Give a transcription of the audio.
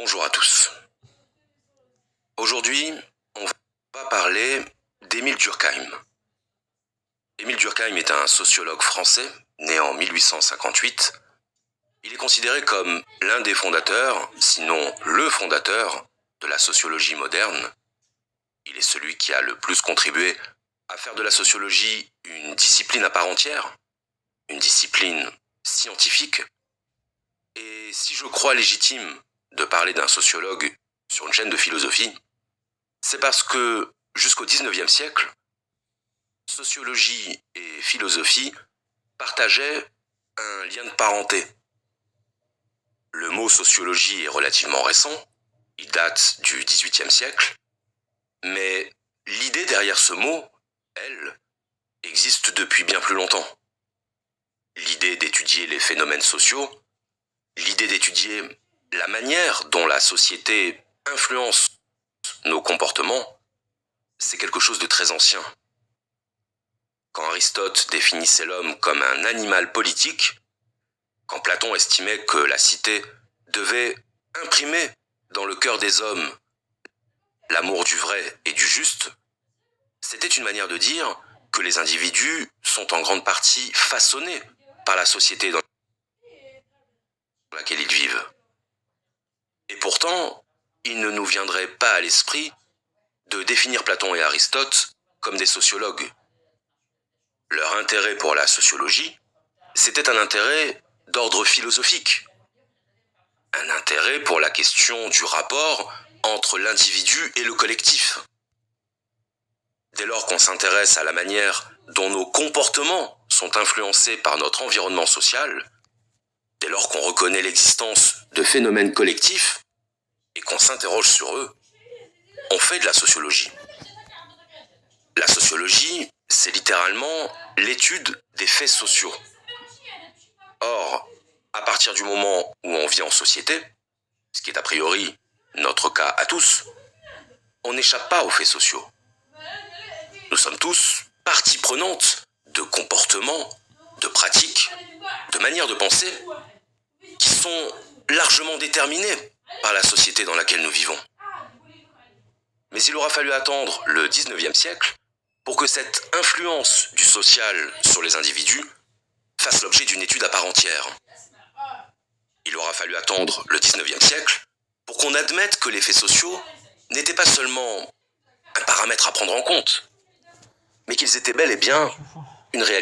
Bonjour à tous. Aujourd'hui, on va parler d'Émile Durkheim. Émile Durkheim est un sociologue français, né en 1858. Il est considéré comme l'un des fondateurs, sinon le fondateur, de la sociologie moderne. Il est celui qui a le plus contribué à faire de la sociologie une discipline à part entière, une discipline scientifique. Et si je crois légitime de parler d'un sociologue sur une chaîne de philosophie, c'est parce que jusqu'au XIXe siècle, sociologie et philosophie partageaient un lien de parenté. Le mot sociologie est relativement récent, il date du XVIIIe siècle, mais l'idée derrière ce mot, elle, existe depuis bien plus longtemps. L'idée d'étudier les phénomènes sociaux, l'idée d'étudier la manière dont la société influence nos comportements, c'est quelque chose de très ancien. Quand Aristote définissait l'homme comme un animal politique, quand Platon estimait que la cité devait imprimer dans le cœur des hommes l'amour du vrai et du juste, c'était une manière de dire que les individus sont en grande partie façonnés par la société dans laquelle ils vivent. Et pourtant, il ne nous viendrait pas à l'esprit de définir Platon et Aristote comme des sociologues. Leur intérêt pour la sociologie, c'était un intérêt d'ordre philosophique. Un intérêt pour la question du rapport entre l'individu et le collectif. Dès lors qu'on s'intéresse à la manière dont nos comportements sont influencés par notre environnement social, dès lors qu'on reconnaît l'existence de phénomènes collectifs et qu'on s'interroge sur eux, on fait de la sociologie. La sociologie, c'est littéralement l'étude des faits sociaux. Or, à partir du moment où on vit en société, ce qui est a priori notre cas à tous, on n'échappe pas aux faits sociaux. Nous sommes tous partie prenante de comportements, de pratiques, de manières de penser qui sont largement déterminées par la société dans laquelle nous vivons. Mais il aura fallu attendre le XIXe siècle pour que cette influence du social sur les individus fasse l'objet d'une étude à part entière. Il aura fallu attendre le XIXe siècle pour qu'on admette que les faits sociaux n'étaient pas seulement un paramètre à prendre en compte, mais qu'ils étaient bel et bien une réalité.